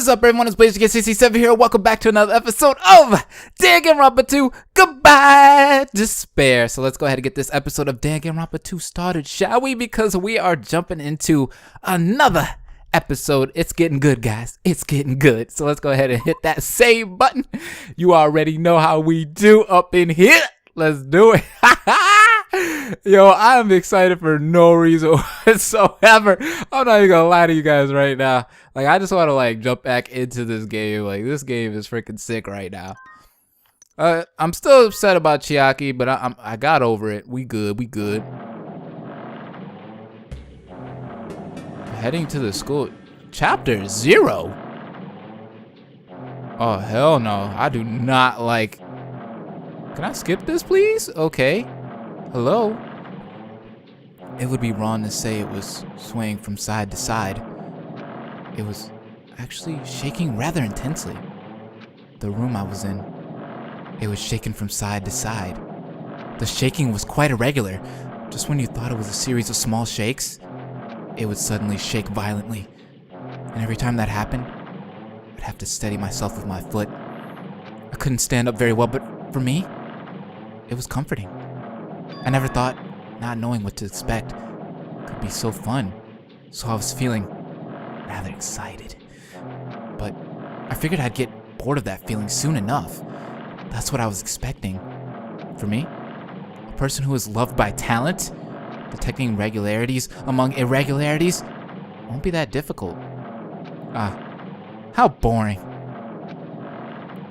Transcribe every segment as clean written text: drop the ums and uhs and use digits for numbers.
is up, everyone? It's Blazer67 here. Welcome back to another episode of Danganronpa 2. Goodbye, despair. So let's go ahead and get this episode of Danganronpa 2 started, shall we? Because we are jumping into another episode. It's getting good, guys. It's getting good. So let's go ahead and hit that save button. You already know how we do up in here. Let's do it. Yo, I'm excited for no reason whatsoever. I'm not even gonna lie to you guys right now. Like, I just want to jump back into this game. Like, this game is freaking sick right now. I'm still upset about Chiaki, but I got over it. We good. Heading to the school. Chapter 0. Oh, hell no. I do not like... Can I skip this, please? Okay. Hello? It would be wrong to say it was swaying from side to side. It was actually shaking rather intensely. The room I was in, it was shaking from side to side. The shaking was quite irregular. Just when you thought it was a series of small shakes, it would suddenly shake violently. And every time that happened, I'd have to steady myself with my foot. I couldn't stand up very well, but for me, it was comforting. I never thought not knowing what to expect could be so fun, so I was feeling rather excited. But I figured I'd get bored of that feeling soon enough. That's what I was expecting. For me, a person who is loved by talent, detecting regularities among irregularities won't be that difficult. How boring.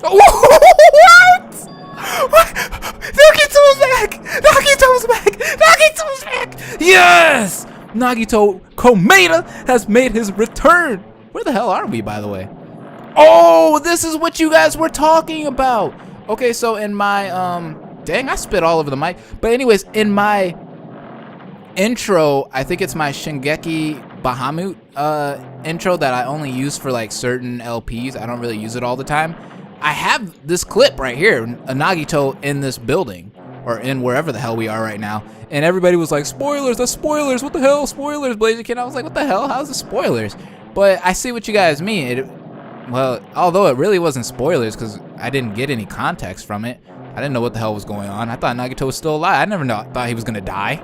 What? Nagito's back! Nagito's back! Yes! Nagito Komeda has made his return. Where the hell are we, by the way? Oh, this is what you guys were talking about. Okay, so in my, dang, I spit all over the mic. But anyways, in my intro, I think it's my Shingeki Bahamut intro that I only use for like certain LPs. I don't really use it all the time. I have this clip right here, a Nagito in this building, or in wherever the hell we are right now, and everybody was like, spoilers, that's spoilers, what the hell, spoilers, Blaziken. I was like, what the hell, how's the spoilers? But I see what you guys mean. Well, although it really wasn't spoilers, because I didn't get any context from it. I didn't know what the hell was going on. I thought Nagito was still alive. I never thought he was gonna die.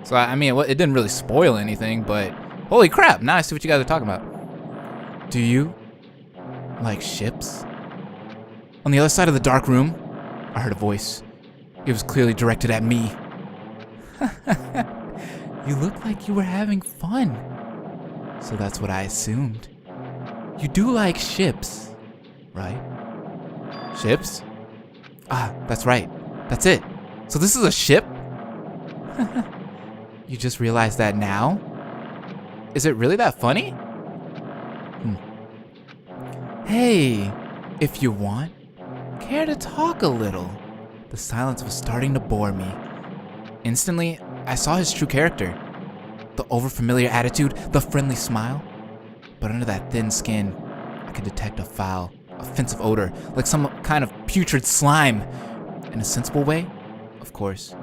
So, I mean, it didn't really spoil anything, but holy crap, now I see what you guys are talking about. Do you like ships? On the other side of the dark room, I heard a voice. It was clearly directed at me. You look like you were having fun. So that's what I assumed. You do like ships, right? Ships? That's right. That's it. So this is a ship? You just realized that now? Is it really that funny? Hey, if you want, care to talk a little? The silence was starting to bore me. Instantly, I saw his true character. The overfamiliar attitude, the friendly smile. But under that thin skin, I could detect a foul, offensive odor, like some kind of putrid slime. In a sensible way? Of course.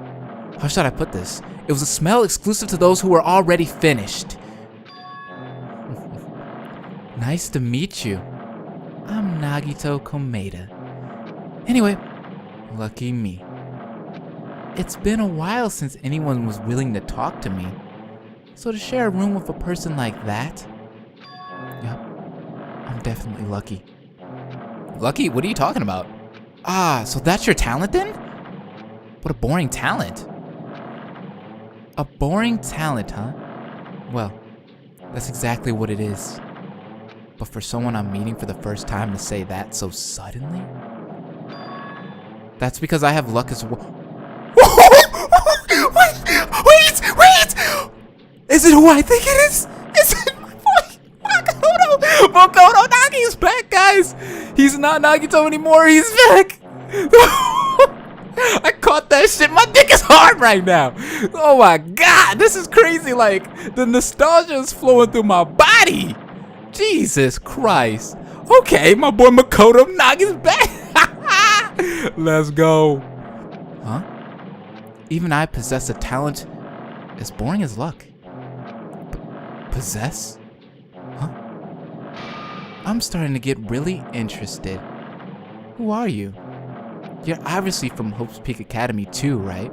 How should I put this? It was a smell exclusive to those who were already finished. Nice to meet you. I'm Nagito Komeda. Anyway, lucky me. It's been a while since anyone was willing to talk to me. So to share a room with a person like that, yep, I'm definitely lucky. Lucky? What are you talking about? So that's your talent then? What a boring talent. A boring talent, huh? Well, that's exactly what it is. But for someone I'm meeting for the first time to say that so suddenly? That's because I have luck as well. Wait! Is it who I think it is? Is it my boy Makoto? Makoto Nagi's back, guys! He's not Nagito anymore, he's back! I caught that shit. My dick is hard right now. Oh my god, this is crazy. Like, the nostalgia is flowing through my body. Jesus Christ. Okay, my boy Makoto Nagi's back. Let's go. Huh? Even I possess a talent as boring as luck. Possess? Huh? I'm starting to get really interested. Who are you? You're obviously from Hope's Peak Academy too, right?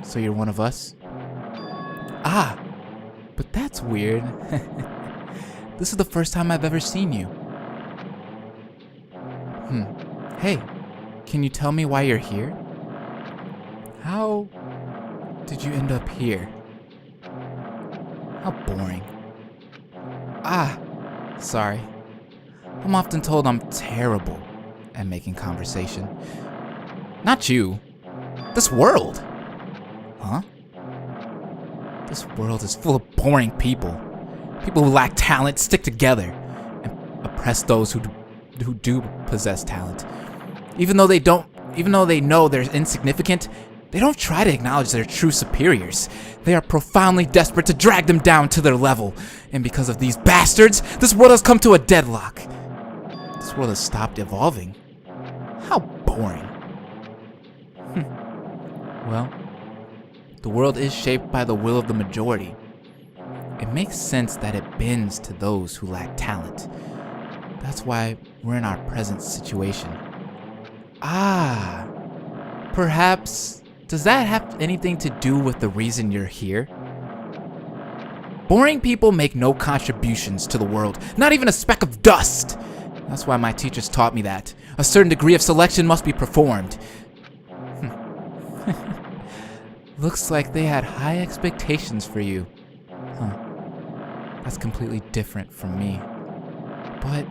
So you're one of us? Ah, but that's weird. This is the first time I've ever seen you. Hey, can you tell me why you're here? How did you end up here? How boring. Ah, sorry. I'm often told I'm terrible at making conversation. Not you. This world. Huh? This world is full of boring people. People who lack talent stick together and oppress those who do possess talent. Even though they know they're insignificant, they don't try to acknowledge their true superiors. They are profoundly desperate to drag them down to their level. And because of these bastards, this world has come to a deadlock. This world has stopped evolving. How boring. Well, the world is shaped by the will of the majority. It makes sense that it bends to those who lack talent. That's why we're in our present situation. Ah, perhaps, does that have anything to do with the reason you're here? Boring people make no contributions to the world, not even a speck of dust. That's why my teachers taught me that. A certain degree of selection must be performed. Looks like they had high expectations for you. Huh. That's completely different from me. But,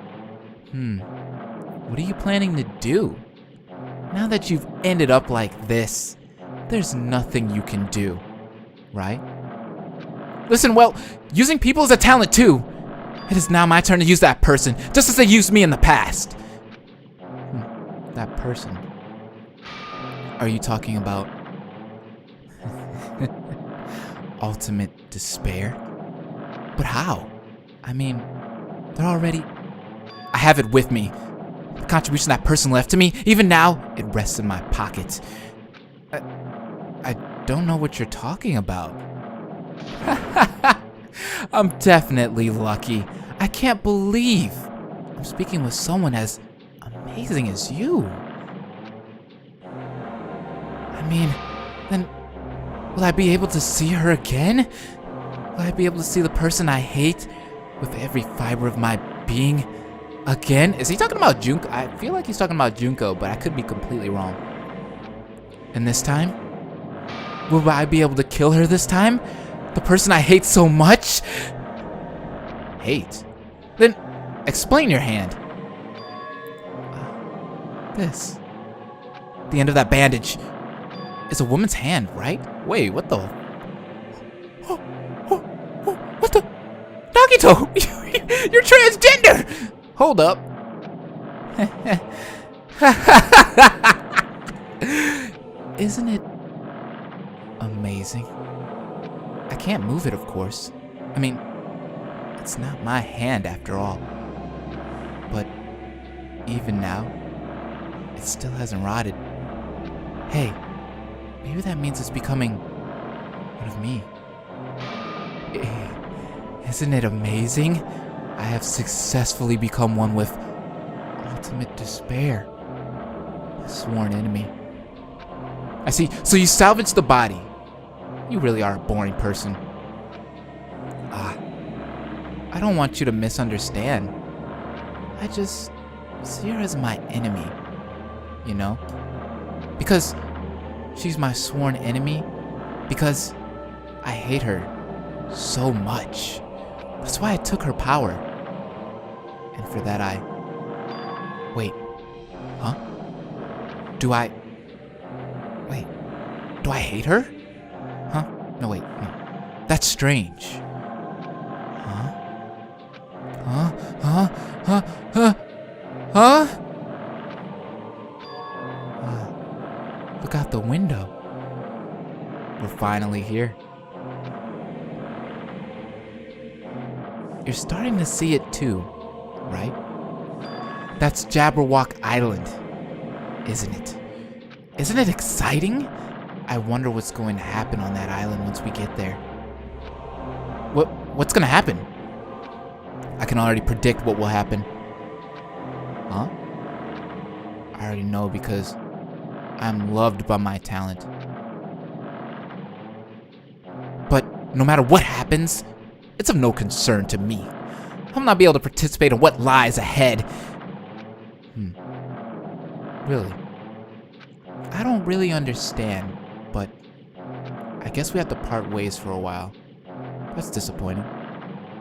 what are you planning to do? Now that you've ended up like this, there's nothing you can do, right? Listen, well, using people is a talent too. It is now my turn to use that person, just as they used me in the past. That person. Are you talking about ultimate despair? But how? I mean, they're already... I have it with me. The contribution that person left to me, even now, it rests in my pocket. I don't know what you're talking about. I'm definitely lucky. I can't believe I'm speaking with someone as amazing as you. I mean, then will I be able to see her again? Will I be able to see the person I hate with every fiber of my being again? Is he talking about Junko? I feel like he's talking about Junko, but I could be completely wrong. And this time? Will I be able to kill her this time? The person I hate so much? Hate? Then explain your hand. This. The end of that bandage is a woman's hand, right? Wait, what the? What the? Nagito! You're transgender! Hold up. Isn't it amazing? I can't move it, of course. I mean, it's not my hand after all. But even now, it still hasn't rotted. Hey, maybe that means it's becoming one of me. Isn't it amazing? I have successfully become one with ultimate despair. A sworn enemy. I see. So you salvaged the body. You really are a boring person. I don't want you to misunderstand. I just see her as my enemy. You know? Because she's my sworn enemy. Because I hate her so much. That's why I took her power. And for that Wait. Huh? Do I hate her? Huh? No, wait. No. That's strange. Huh? Look out the window. We're finally here. You're starting to see it too, right? That's Jabberwock Island, isn't it? Isn't it exciting? I wonder what's going to happen on that island once we get there. What's going to happen? I can already predict what will happen. Huh? I already know because I'm loved by my talent. But no matter what happens, it's of no concern to me. I'll not be able to participate in what lies ahead. Really? I don't really understand, but I guess we have to part ways for a while. That's disappointing.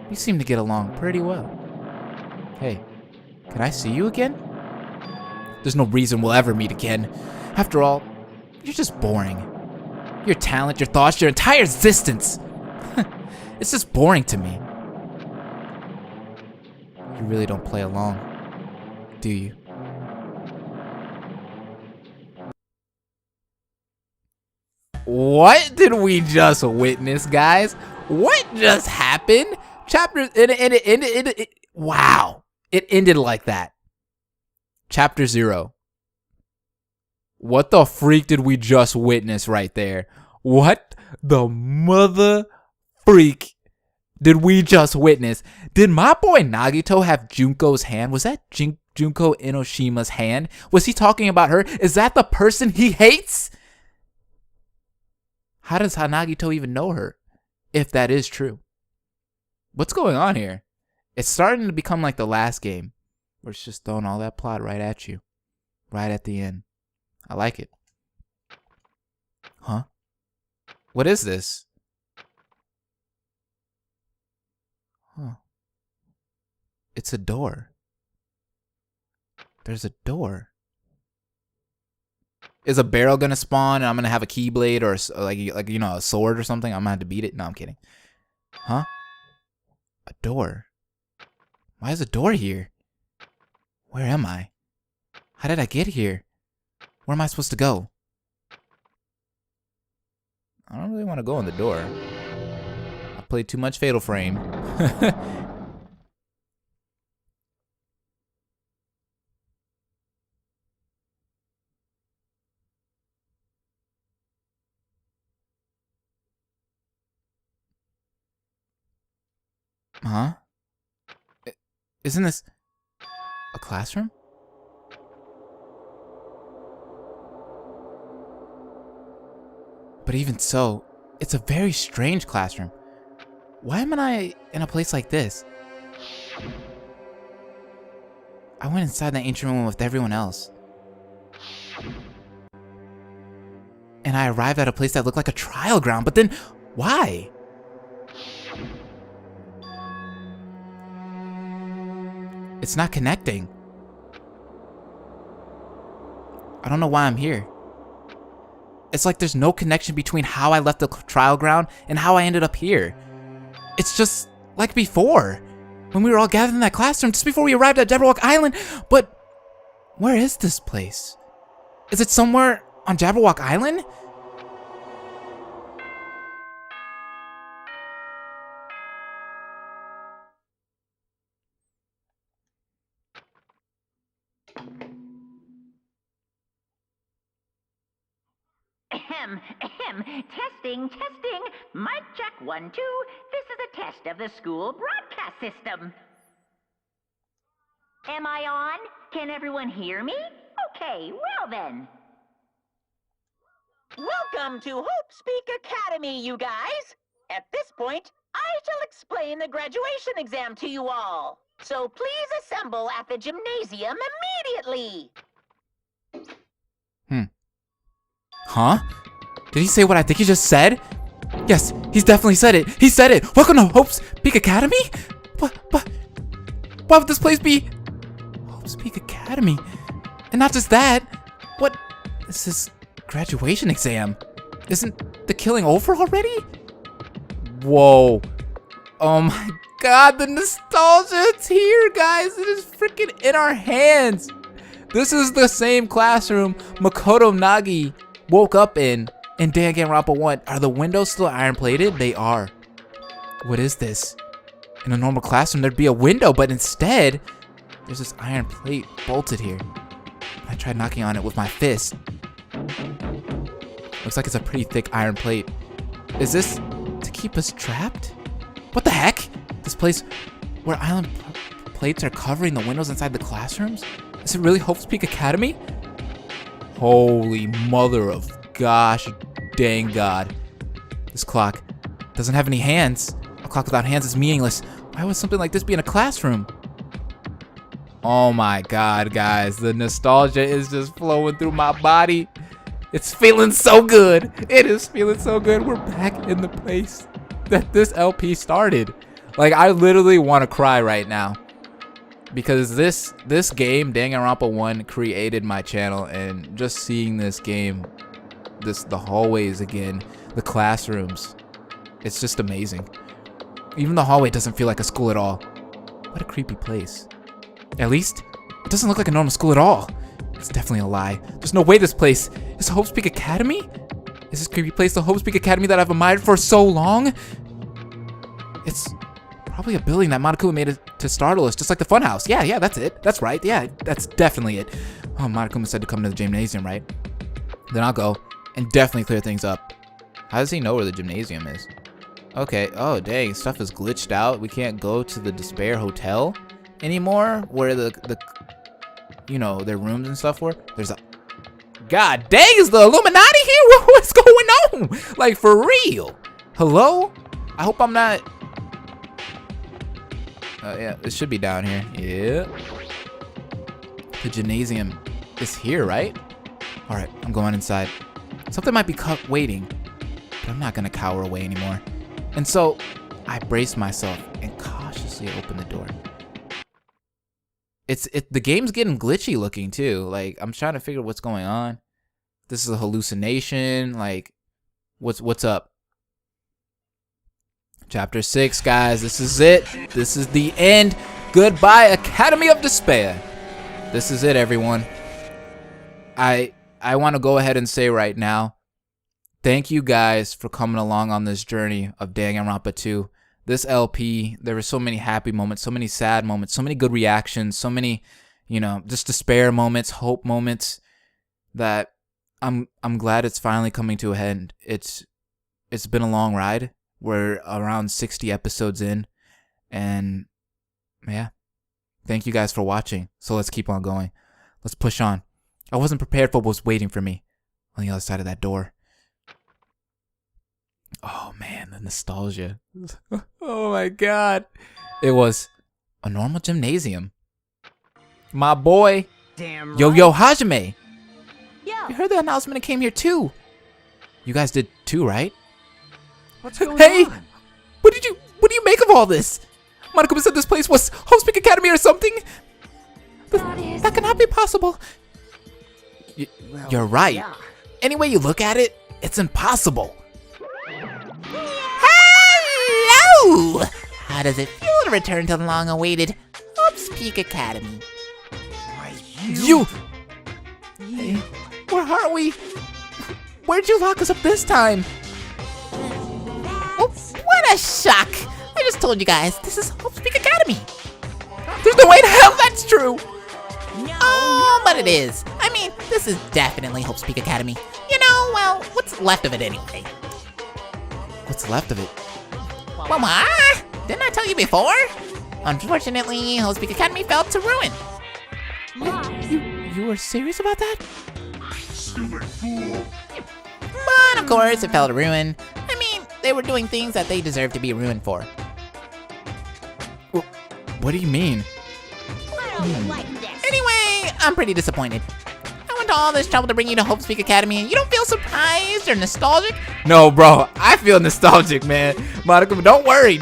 We seem to get along pretty well. Hey, can I see you again? There's no reason we'll ever meet again. After all, you're just boring. Your talent, your thoughts, your entire existence. It's just boring to me. You really don't play along, do you? What did we just witness, guys? What just happened? Wow. It ended like that. Chapter 0. What the freak did we just witness right there? What the mother freak did we just witness? Did my boy Nagito have Junko's hand? Was that Junko Inoshima's hand? Was he talking about her? Is that the person he hates? How does Nagito even know her, if that is true? What's going on here? It's starting to become like the last game, where it's just throwing all that plot right at you, right at the end. I like it. Huh? What is this? Huh. It's a door. There's a door. Is a barrel gonna spawn and I'm gonna have a keyblade or like you know, a sword or something? I'm gonna have to beat it? No, I'm kidding. Huh? A door. Why is a door here? Where am I? How did I get here? Where am I supposed to go? I don't really want to go in the door. I played too much Fatal Frame. Huh? Isn't this a classroom? But even so, it's a very strange classroom. Why am I in a place like this? I went inside that ancient room with everyone else. And I arrived at a place that looked like a trial ground, but then why? It's not connecting. I don't know why I'm here. It's like there's no connection between how I left the trial ground and how I ended up here. It's just like before, when we were all gathered in that classroom just before we arrived at Jabberwock Island. But where is this place? Is it somewhere on Jabberwock Island? Testing. Mic check 1, 2. This is a test of the school broadcast system. Am I on? Can everyone hear me? Okay, well then. Welcome to Hope Speak Academy, you guys. At this point, I shall explain the graduation exam to you all. So please assemble at the gymnasium immediately. Huh? Did he say what I think he just said? Yes, he's definitely said it. He said it. Welcome to Hope's Peak Academy? But why would this place be Hope's Peak Academy? And not just that. What is this graduation exam? Isn't the killing over already? Whoa. Oh my god, the nostalgia, it's here, guys. It is freaking in our hands. This is the same classroom Makoto Nagi woke up in Danganronpa 1. Are the windows still iron plated? They are. What is this? In a normal classroom, there'd be a window, but instead, there's this iron plate bolted here. I tried knocking on it with my fist. Looks like it's a pretty thick iron plate. Is this to keep us trapped? What the heck? This place where island plates are covering the windows inside the classrooms? Is it really Hope's Peak Academy? Holy mother of gosh dang God. This clock doesn't have any hands. A clock without hands is meaningless. Why would something like this be in a classroom? Oh my God, guys. The nostalgia is just flowing through my body. It's feeling so good. It is feeling so good. We're back in the place that this LP started. Like, I literally want to cry right now. Because this game, Danganronpa 1, created my channel, and just seeing this game, the hallways again, the classrooms, it's just amazing. Even the hallway doesn't feel like a school at all. What a creepy place. At least, it doesn't look like a normal school at all. It's definitely a lie. There's no way this place is Hope's Peak Academy? Is this creepy place the Hope's Peak Academy that I've admired for so long? It's probably a building that Monokuma made it to startle us, just like the funhouse. Yeah, that's it. That's right. Yeah, that's definitely it. Oh, Monokuma said to come to the gymnasium, right? Then I'll go and definitely clear things up. How does he know where the gymnasium is? Okay. Oh, dang. Stuff is glitched out. We can't go to the Despair Hotel anymore, where you know, their rooms and stuff were. There's a... God dang, is the Illuminati here? What's going on? Like, for real? Hello? I hope I'm not... yeah, it should be down here. Yeah. The gymnasium is here, right? Alright, I'm going inside. Something might be waiting, but I'm not gonna cower away anymore. And so, I brace myself and cautiously open the door. The game's getting glitchy looking too. Like, I'm trying to figure what's going on. This is a hallucination. Like, what's up? Chapter 6, guys. This is it. This is the end. Goodbye, Academy of Despair. This is it, everyone. I want to go ahead and say right now, thank you guys for coming along on this journey of Danganronpa 2. This LP, there were so many happy moments, so many sad moments, so many good reactions, so many, you know, just despair moments, hope moments, that I'm glad it's finally coming to a end. It's been a long ride. We're around 60 episodes in, and yeah, thank you guys for watching. So let's keep on going. Let's push on. I wasn't prepared for what was waiting for me on the other side of that door. Oh man, the nostalgia. Oh my God. It was a normal gymnasium. My boy, Damn Yo Hajime. Yeah. You heard the announcement and came here too. You guys did too, right? What's going Hey, on? what do you make of all this? Monokuma said this place was Hope's Peak Academy or something. That cannot be possible. Well, You're right. yeah. Any way you look at it, it's impossible. Hello! How does it feel to return to the long-awaited Hope's Peak Academy? Why, You! Hey, where are we? Where'd you lock us up this time? Oh, what a shock! I just told you guys, this is Hope's Peak Academy. There's no way in hell that's true! Oh, but it is. I mean, this is definitely Hope's Peak Academy. You know, well, what's left of it anyway? What's left of it? Well, what? Didn't I tell you before? Unfortunately, Hope's Peak Academy fell to ruin. You were serious about that? But, of course, it fell to ruin. I mean, they were doing things that they deserved to be ruined for. What do you mean? I don't like this. Anyway, I'm pretty disappointed. I went to all this trouble to bring you to Hope's Peak Academy, and you don't feel surprised or nostalgic? No, bro. I feel nostalgic, man. Monokuma, don't worry,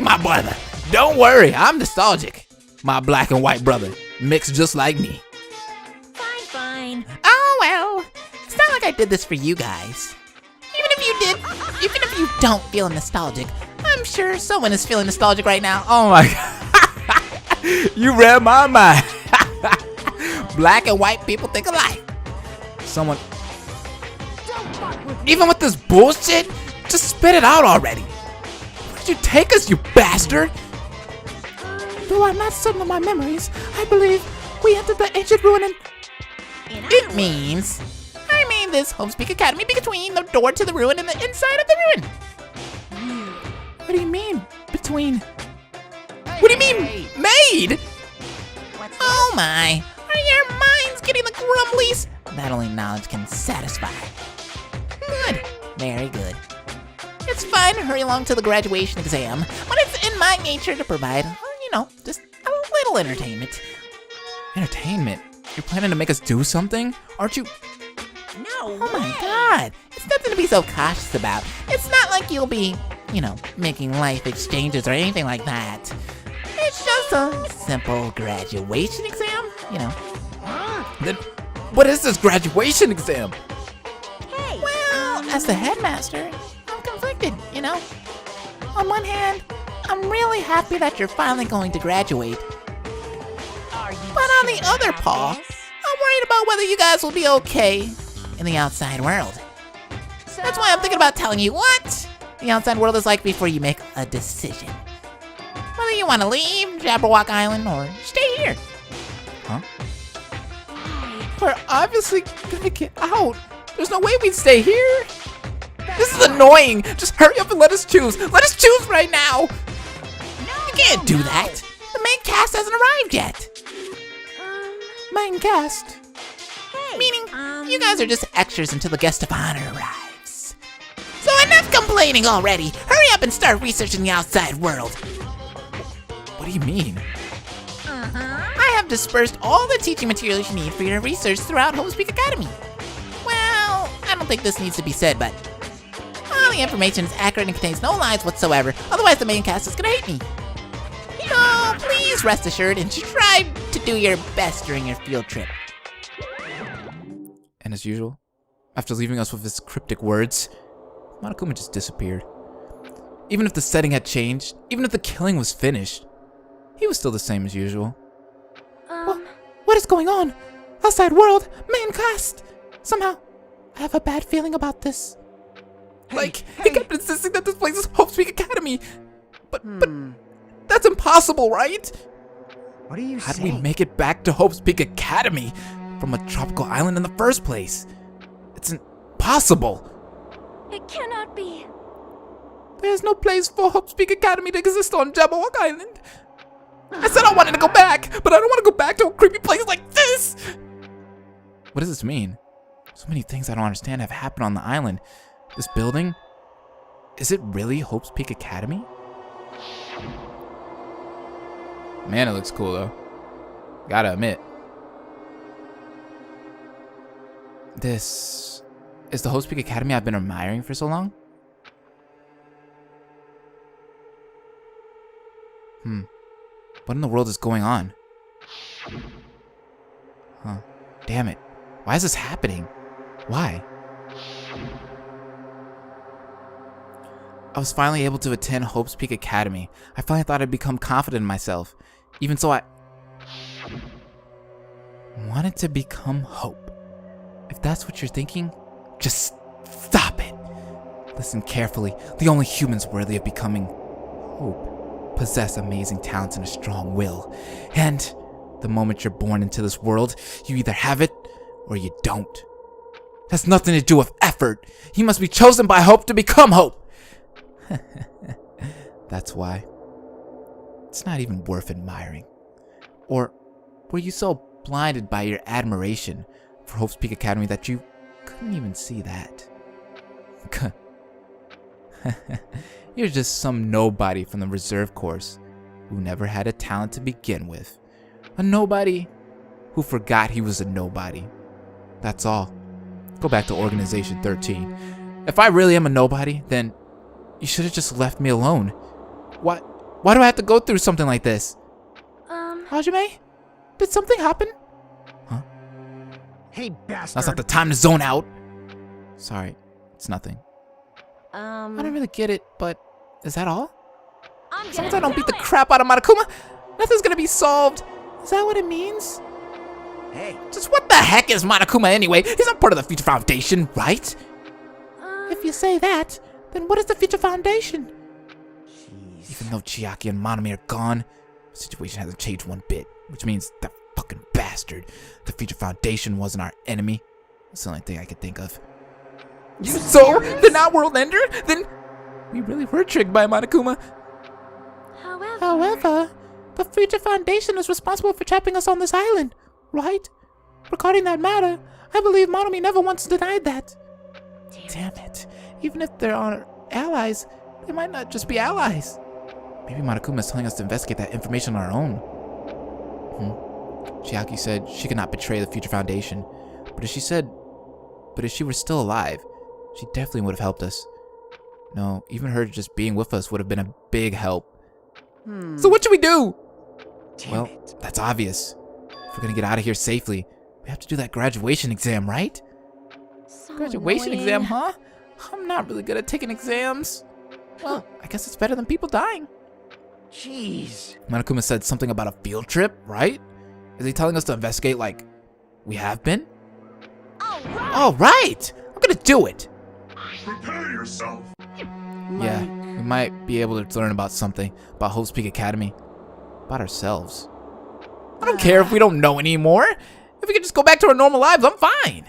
my brother. Don't worry, I'm nostalgic. My black and white brother, mixed just like me. Fine. Oh, well, it's not like I did this for you guys. Even if you don't feel nostalgic, I'm sure someone is feeling nostalgic right now. Oh my God. You read my mind. Black and white people think alike. Someone. Even with this bullshit, just spit it out already. Where did you take us, you bastard? Though I'm not certain of my memories, I believe we entered the ancient ruin and... It means... I mean this Hope's Peak Academy between the door to the ruin and the inside of the ruin. What do you mean, between... What do you mean, made? Oh my, Are your minds getting the grumblies? That only knowledge can satisfy. Good. Very good. It's fine to hurry along to the graduation exam, but it's in my nature to provide, just a little entertainment. Entertainment? You're planning to make us do something? Aren't you? No Oh my god, it's nothing to be so cautious about. It's not like you'll be, making life exchanges or anything like that. It's just a simple graduation exam, Then what is this graduation exam? Well, as the headmaster, I'm conflicted, On one hand, I'm really happy that you're finally going to graduate. Are you But on the other paw, I'm worried about whether you guys will be okay in the outside world. That's why I'm thinking about telling you what the outside world is like before you make a decision. Whether you want to leave Jabberwock Island or stay here. Huh? We're obviously gonna get out. There's no way we'd stay here. This is annoying. Just hurry up and let us choose. Let us choose right now. You can't do that. The main cast hasn't arrived yet. Main cast. Meaning, you guys are just extras until the guest of honor arrives. So enough complaining already. Hurry up and start researching the outside world. What do you mean? I have dispersed all the teaching materials you need for your research throughout Homespeak Academy. Well, I don't think this needs to be said, but all the information is accurate and contains no lies whatsoever. Otherwise, the main cast is gonna hate me. So please rest assured and try to do your best during your field trip. And as usual, after leaving us with his cryptic words, Monokuma just disappeared. Even if the setting had changed, even if the killing was finished, he was still the same as usual. What is going on? Outside world, main cast. Somehow, I have a bad feeling about this. He kept insisting that this place is Homespeak Academy. But that's impossible, right? What are you How did saying? we make it back to Homespeak Academy from a tropical island in the first place? It's impossible. It cannot be. There's no place for Homespeak Academy to exist on Jabberwock Island. I said I wanted to go back, but I don't want to go back to a creepy place like this. What does this mean? So many things I don't understand have happened on the island. This building, is it really Homespeak Academy? Man, it looks cool though. Gotta admit. This is the Homespeak Academy I've been admiring for so long? What in the world is going on? Huh. Damn it. Why is this happening? Why? I was finally able to attend Homespeak Academy. I finally thought I'd become confident in myself. Even so, I wanted to become Hope. If that's what you're thinking, just stop it. Listen carefully. The only humans worthy of becoming Hope possess amazing talents and a strong will. And the moment you're born into this world, you either have it or you don't. That's nothing to do with effort. You must be chosen by Hope to become Hope. That's why. It's not even worth admiring. Or were you so blinded by your admiration for Homespeak Academy that you couldn't even see that? You're just some nobody from the reserve course who never had a talent to begin with. A nobody who forgot he was a nobody. That's all. Go back to Organization 13. If I really am a nobody, then you should have just left me alone. Why do I have to go through something like this? Hajime? Did something happen? Huh? Hey, bastard. That's not the time to zone out. Sorry, it's nothing. I don't really get it, but is that all? As long as I don't beat the crap out of Monokuma, nothing's gonna be solved. Is that what it means? Hey. Just what the heck is Monokuma anyway? He's not part of the Future Foundation, right? If you say that, then what is the Future Foundation? Jeez. Even though Chiaki and Monomi are gone, the situation hasn't changed one bit. Which means that fucking bastard, the Future Foundation wasn't our enemy. That's the only thing I could think of. So, they're not World Ender? Then we really were tricked by Monokuma. However, However, the Future Foundation is responsible for trapping us on this island, right? Regarding that matter, I believe Monomi never once denied that. Damn it. Even if there are allies, they might not just be allies. Maybe Monokuma is telling us to investigate that information on our own. Chiaki said she could not betray the Future Foundation, but if she were still alive, she definitely would have helped us. No, even her just being with us would have been a big help. So what should we do? Well, that's obvious. If we're gonna get out of here safely, we have to do that graduation exam, right? So Graduation annoying. exam, huh? I'm not really good at taking exams. Well, I guess it's better than people dying. Jeez. Monokuma said something about a field trip, right? Is he telling us to investigate like we have been? All right, I'm gonna do it. Prepare yourself. Yeah, we might be able to learn about something, about Hope's Peak Academy, about ourselves. I don't care if we don't know anymore. If we can just go back to our normal lives, I'm fine.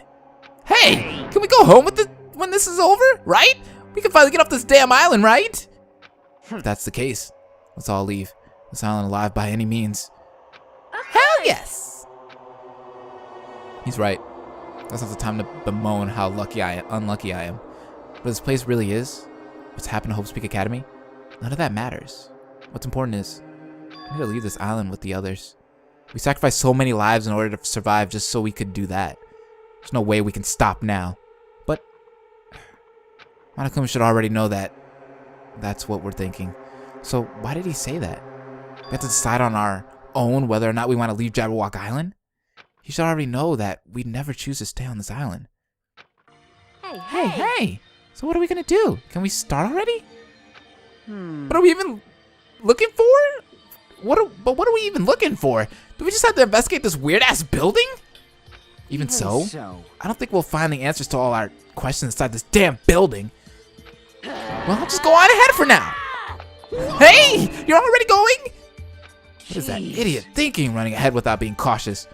Hey, can we go home with when this is over, right? We can finally get off this damn island, right? If that's the case, let's all leave this island alive by any means. Hell yes. He's right. That's not the time to bemoan how unlucky I am. But this place really is, what's happened to Hope's Peak Academy, none of that matters. What's important is, I need to leave this island with the others. We sacrificed so many lives in order to survive just so we could do that. There's no way we can stop now. But Monokuma should already know that that's what we're thinking. So why did he say that? We have to decide on our own whether or not we want to leave Jabberwock Island? He should already know that we'd never choose to stay on this island. Hey! So what are we gonna do? Can we start already? What are we even looking for? What are we even looking for? Do we just have to investigate this weird-ass building? Even so, I don't think we'll find the answers to all our questions inside this damn building. Well, I'll just go on ahead for now. Hey! You're already going? What is that idiot thinking, running ahead without being cautious?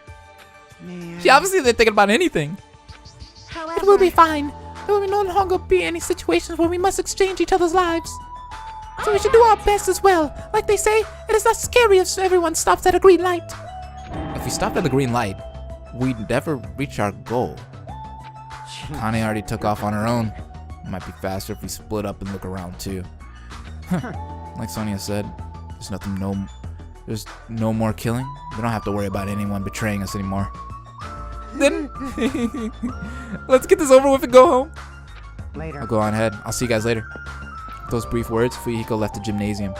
She obviously isn't thinking about anything. It will be fine. There will no longer be any situations where we must exchange each other's lives. So we should do our best as well. Like they say, it is not scary if everyone stops at a green light. If we stopped at the green light, we'd never reach our goal. Connie already took off on her own. It might be faster if we split up and look around too. Like Sonia said, there's no more killing. We don't have to worry about anyone betraying us anymore. Then, let's get this over with and go home. I'll go on ahead. I'll see you guys later. With those brief words, Fuyuhiko left the gymnasium.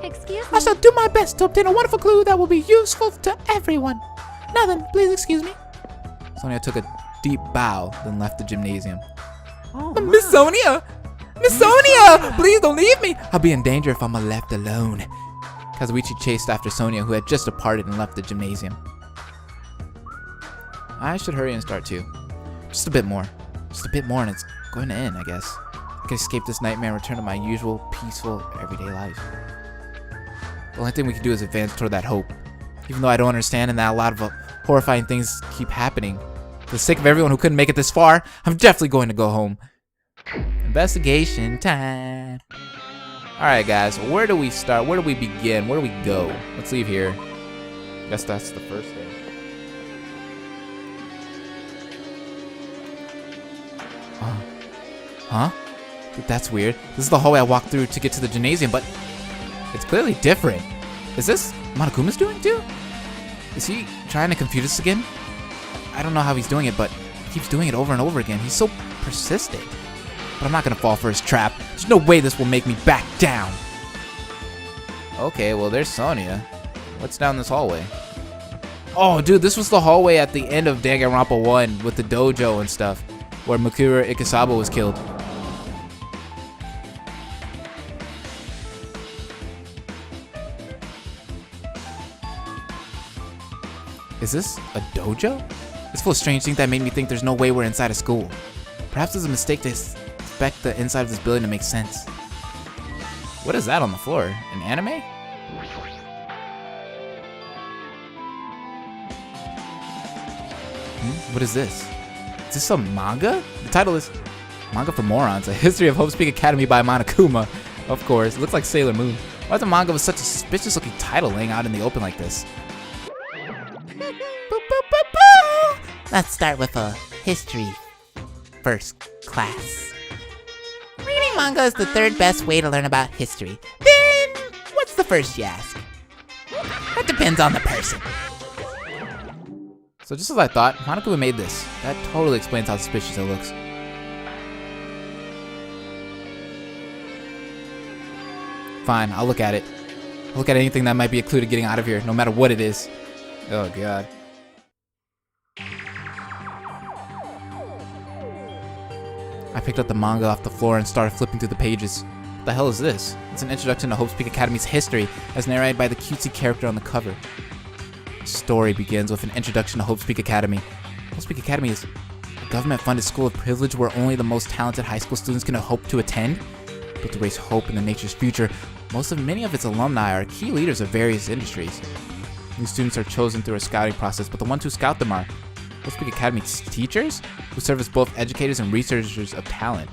Excuse I me. shall do my best to obtain a wonderful clue that will be useful to everyone. Now then, please excuse me. Sonia took a deep bow, then left the gymnasium. Miss Sonia! Miss Sonia! Please don't leave me! I'll be in danger if I'm left alone. Kazuichi chased after Sonia, who had just departed and left the gymnasium. I should hurry and start too. Just a bit more. Just a bit more and it's going to end, I guess. I can escape this nightmare and return to my usual, peaceful, everyday life. The only thing we can do is advance toward that hope. Even though I don't understand and that a lot of horrifying things keep happening. For the sake of everyone who couldn't make it this far, I'm definitely going to go home. Investigation time. Alright guys, where do we start? Where do we begin? Where do we go? Let's leave here. Guess that's the first thing. Huh? That's weird. This is the hallway I walked through to get to the gymnasium, but it's clearly different. Is this Monokuma's doing too? Is he trying to confuse us again? I don't know how he's doing it, but he keeps doing it over and over again. He's so persistent. But I'm not gonna fall for his trap. There's no way this will make me back down. Okay, well there's Sonia. What's down this hallway? Oh, dude, this was the hallway at the end of Danganronpa 1 with the dojo and stuff, where Makura Ikesaba was killed. Is this a dojo? It's full of strange things that made me think there's no way we're inside a school. Perhaps it's a mistake to expect the inside of this building to make sense. What is that on the floor? An anime? What is this? Is this some manga? The title is Manga for Morons, A History of Hope's Peak Academy by Monokuma. Of course, it looks like Sailor Moon. Why is a manga with such a suspicious looking title laying out in the open like this? Boop, boop, Let's start with a history first class. Reading manga is the third best way to learn about history. Then, what's the first, you ask? That depends on the person. So just as I thought, Monokuma made this. That totally explains how suspicious it looks. Fine, I'll look at it. I'll look at anything that might be a clue to getting out of here, no matter what it is. Oh god. I picked up the manga off the floor and started flipping through the pages. What the hell is this? It's an introduction to Hope's Peak Academy's history, as narrated by the cutesy character on the cover. The story begins with an introduction to Hope's Peak Academy. Hope's Peak Academy is a government-funded school of privilege where only the most talented high school students can hope to attend. Built to raise hope in the nature's future, many of its alumni are key leaders of various industries. New students are chosen through a scouting process, but the ones who scout them are Hope's Peak Academy's teachers, who serve as both educators and researchers of talent.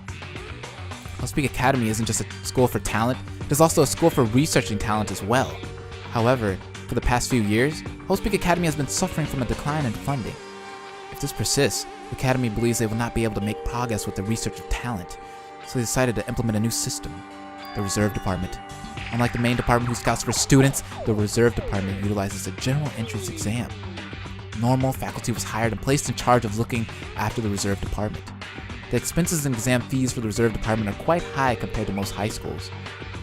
Hope's Peak Academy isn't just a school for talent, it is also a school for researching talent as well. However, for the past few years, Hope's Peak Academy has been suffering from a decline in funding. If this persists, the Academy believes they will not be able to make progress with the research of talent, so they decided to implement a new system, the Reserve Department. Unlike the main department who scouts for students, the Reserve Department utilizes a general entrance exam. Normal faculty was hired and placed in charge of looking after the Reserve Department. The expenses and exam fees for the Reserve Department are quite high compared to most high schools.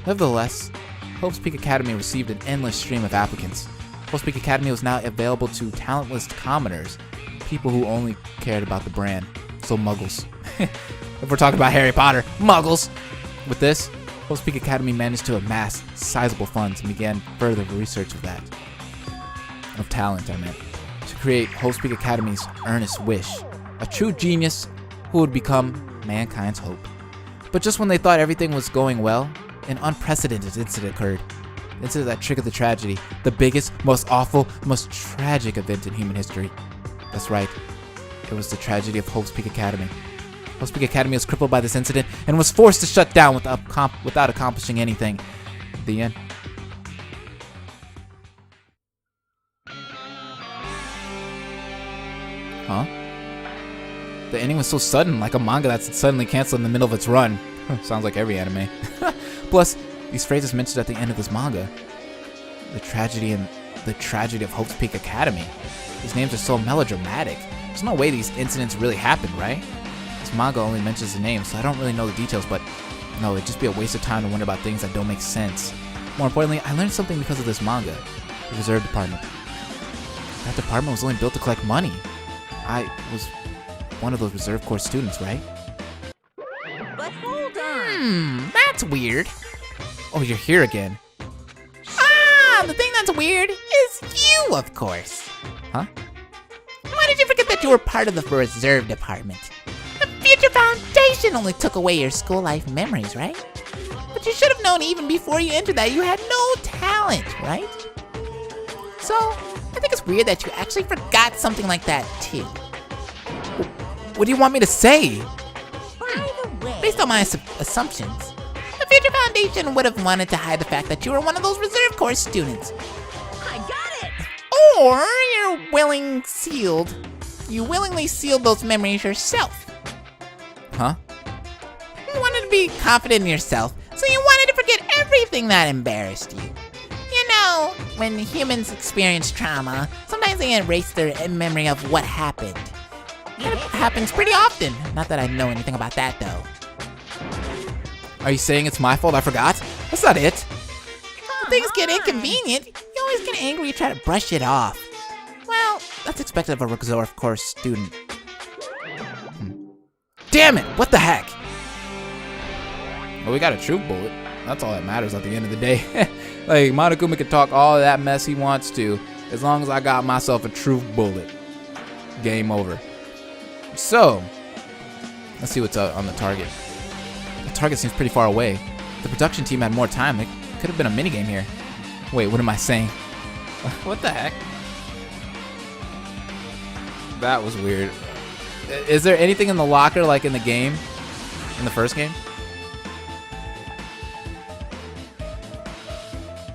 Nevertheless, Hope's Peak Academy received an endless stream of applicants. Hope's Peak Academy was now available to talentless commoners, people who only cared about the brand, so muggles. If we're talking about Harry Potter, muggles! With this, Hope's Peak Academy managed to amass sizable funds and began further research of that. Of talent, I meant. To create Hope's Peak Academy's earnest wish, a true genius who would become mankind's hope. But just when they thought everything was going well, an unprecedented incident occurred. An incident that triggered the tragedy, the biggest, most awful, most tragic event in human history. That's right, it was the tragedy of Hope's Peak Academy. Hope's Peak Academy was crippled by this incident and was forced to shut down without accomplishing anything. The end. Huh? The ending was so sudden, like a manga that's suddenly canceled in the middle of its run. Sounds like every anime. Plus, these phrases mentioned at the end of this manga. The tragedy of Hope's Peak Academy. These names are so melodramatic. There's no way these incidents really happened, right? This manga only mentions the names, so I don't really know the details, but no, it'd just be a waste of time to wonder about things that don't make sense. More importantly, I learned something because of this manga. The Reserve Department. That department was only built to collect money. I was one of those Reserve Corps students, right? But hold on. That's weird. Oh, you're here again. Ah, the thing that's weird is you, of course. Huh? Why did you forget that you were part of the Reserve Department? The Future Foundation only took away your school life memories, right? But you should have known even before you entered that you had no talent, right? So, I think it's weird that you actually forgot something like that, too. What do you want me to say? By the way, Based on my assumptions, the Future Foundation would have wanted to hide the fact that you were one of those Reserve Corps students. I got it. Or you willingly sealed those memories yourself. Huh? You wanted to be confident in yourself, so you wanted to forget everything that embarrassed you. You know, when humans experience trauma, sometimes they erase their memory of what happened. It happens pretty often. Not that I know anything about that, though. Are you saying it's my fault I forgot? That's not it. When things get inconvenient, you always get angry and try to brush it off. Well, that's expected of a Reserve Corps student. Damn it! What the heck? Well, we got a true bullet. That's all that matters at the end of the day. Like, Monokuma can talk all that mess he wants to, as long as I got myself a true bullet. Game over. So, let's see what's on the target. The target seems pretty far away. If the production team had more time, it could have been a minigame here. Wait, what am I saying? What the heck? That was weird. Is there anything in the locker like in the game? In the first game?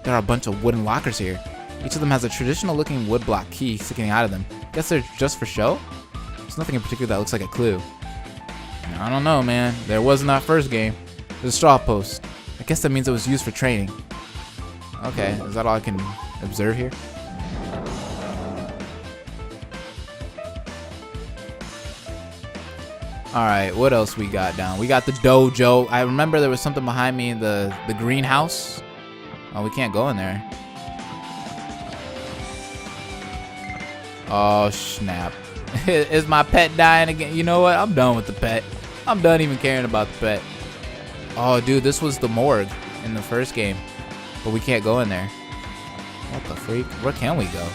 There are a bunch of wooden lockers here. Each of them has a traditional looking woodblock key sticking out of them. Guess they're just for show? There's nothing in particular that looks like a clue. I don't know, man. There was in that first game. There's a straw post. I guess that means it was used for training. Okay, is that all I can observe here? Alright, what else we got down? We got the dojo. I remember there was something behind me in the greenhouse. Oh, we can't go in there. Oh, snap. Is my pet dying again? You know what? I'm done with the pet. I'm done even caring about the pet. Oh, dude, this was the morgue in the first game. But we can't go in there. What the freak? Where can we go?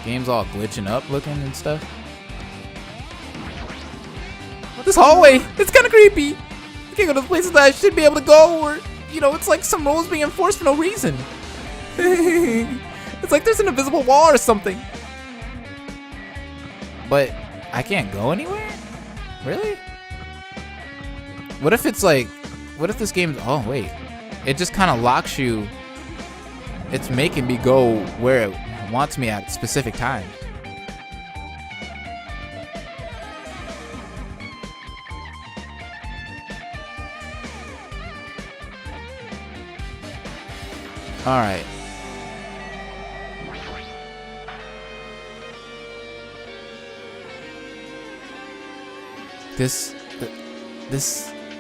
Game's all glitching up looking and stuff. This hallway, it's kind of creepy. I can't go to the places that I should be able to go, or, you know, it's like some rules being enforced for no reason. It's like there's an invisible wall or something. But I can't go anywhere? Really? What if it's like, what if this game, oh wait, it just kind of locks you. It's making me go where it wants me at specific times. All right. This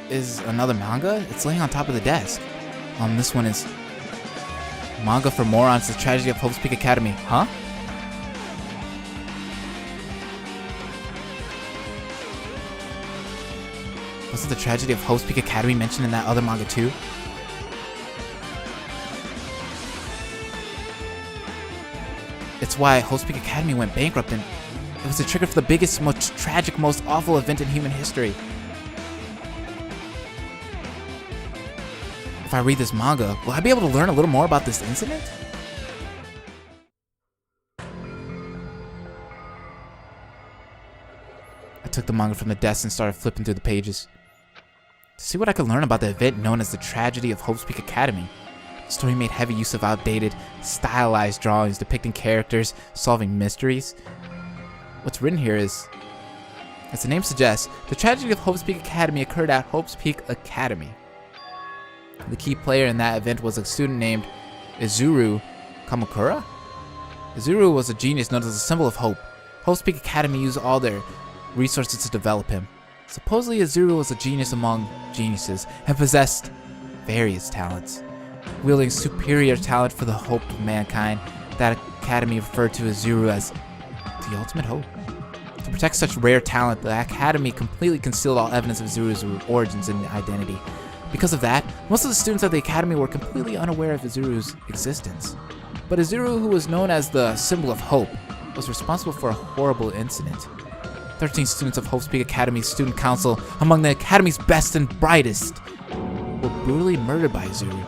is another manga? It's laying on top of the desk. This one is Manga for Morons, The Tragedy of Hope's Peak Academy. Huh? Wasn't The Tragedy of Hope's Peak Academy mentioned in that other manga too? It's why Hope's Peak Academy went bankrupt, and it was the trigger for the biggest, most tragic, most awful event in human history. If I read this manga, will I be able to learn a little more about this incident? I took the manga from the desk and started flipping through the pages to see what I could learn about the event known as the Tragedy of Hope's Peak Academy. The story made heavy use of outdated, stylized drawings depicting characters solving mysteries. What's written here is, as the name suggests, the Tragedy of Hope's Peak Academy occurred at Hope's Peak Academy. The key player in that event was a student named Izuru Kamakura. Izuru was a genius known as a symbol of hope. Hope's Peak Academy used all their resources to develop him. Supposedly, Izuru was a genius among geniuses and possessed various talents. Wielding superior talent for the hope of mankind, that academy referred to Izuru as the ultimate hope. To protect such rare talent, the academy completely concealed all evidence of Izuru's origins and identity. Because of that, most of the students at the academy were completely unaware of Izuru's existence. But Izuru, who was known as the symbol of hope, was responsible for a horrible incident. 13 students of Hope's Peak Academy's student council, among the academy's best and brightest, were brutally murdered by Izuru.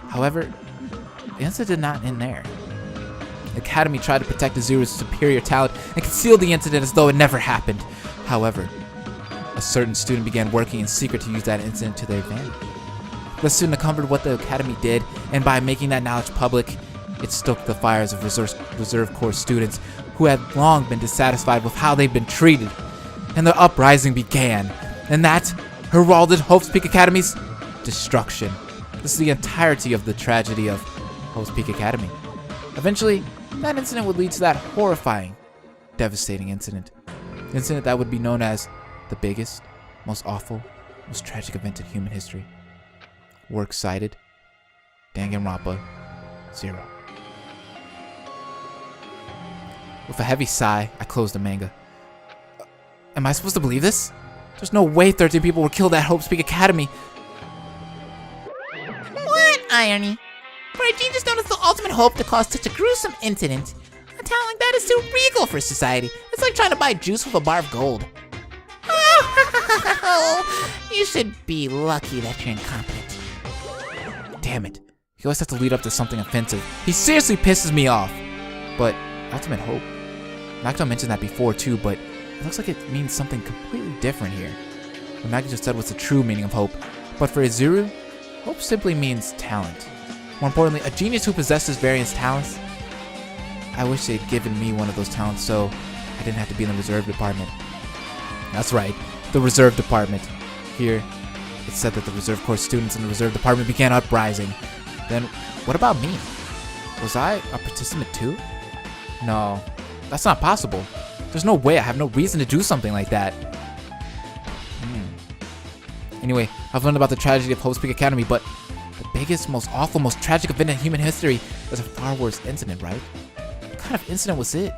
However, the incident did not end there. The academy tried to protect Izuru's superior talent and concealed the incident as though it never happened. However, a certain student began working in secret to use that incident to their advantage. The student uncovered what the academy did, and by making that knowledge public, it stoked the fires of Reserve Corps students who had long been dissatisfied with how they'd been treated. And the uprising began, and that heralded Hope's Peak Academy's destruction. This is the entirety of the tragedy of Hope's Peak Academy. Eventually, that incident would lead to that horrifying, devastating incident. An incident that would be known as the biggest, most awful, most tragic event in human history. Works cited, Danganronpa 0. With a heavy sigh, I closed the manga. Am I supposed to believe this? There's no way 13 people were killed at Hope's Peak Academy. What irony! For a genius known as the ultimate hope to cause such a gruesome incident, a talent like that is too regal for society. It's like trying to buy juice with a bar of gold. Oh, you should be lucky that you're incompetent. Damn it. He always has to lead up to something offensive. He seriously pisses me off. But ultimate hope. Nagito mentioned that before too, but it looks like it means something completely different here. What Nagito said was the true meaning of hope. But for Izuru, hope simply means talent. More importantly, a genius who possesses various talents. I wish they'd given me one of those talents so I didn't have to be in the reserve department. That's right, the reserve department. Here, it said that the reserve corps students in the reserve department began uprising. Then, what about me? Was I a participant too? No, that's not possible. There's no way. I have no reason to do something like that. Anyway, I've learned about the tragedy of Hope Peak Academy, but the biggest, most awful, most tragic event in human history is a far worse incident, right? What kind of incident was it?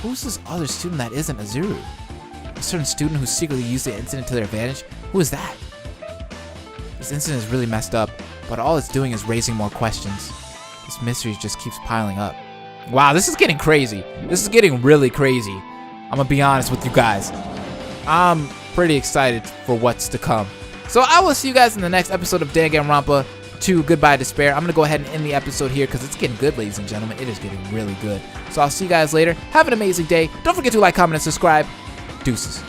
Who's this other student that isn't Azuru? A certain student who secretly used the incident to their advantage? Who is that? This incident is really messed up, but all it's doing is raising more questions. This mystery just keeps piling up. Wow, this is getting crazy. This is getting really crazy. I'm gonna be honest with you guys. I'm pretty excited for what's to come. So I will see you guys in the next episode of Danganronpa 2 Goodbye Despair. I'm gonna go ahead and end the episode here because it's getting good, ladies and gentlemen. It is getting really good. So I'll see you guys later. Have an amazing day. Don't forget to like, comment, and subscribe. Deuces.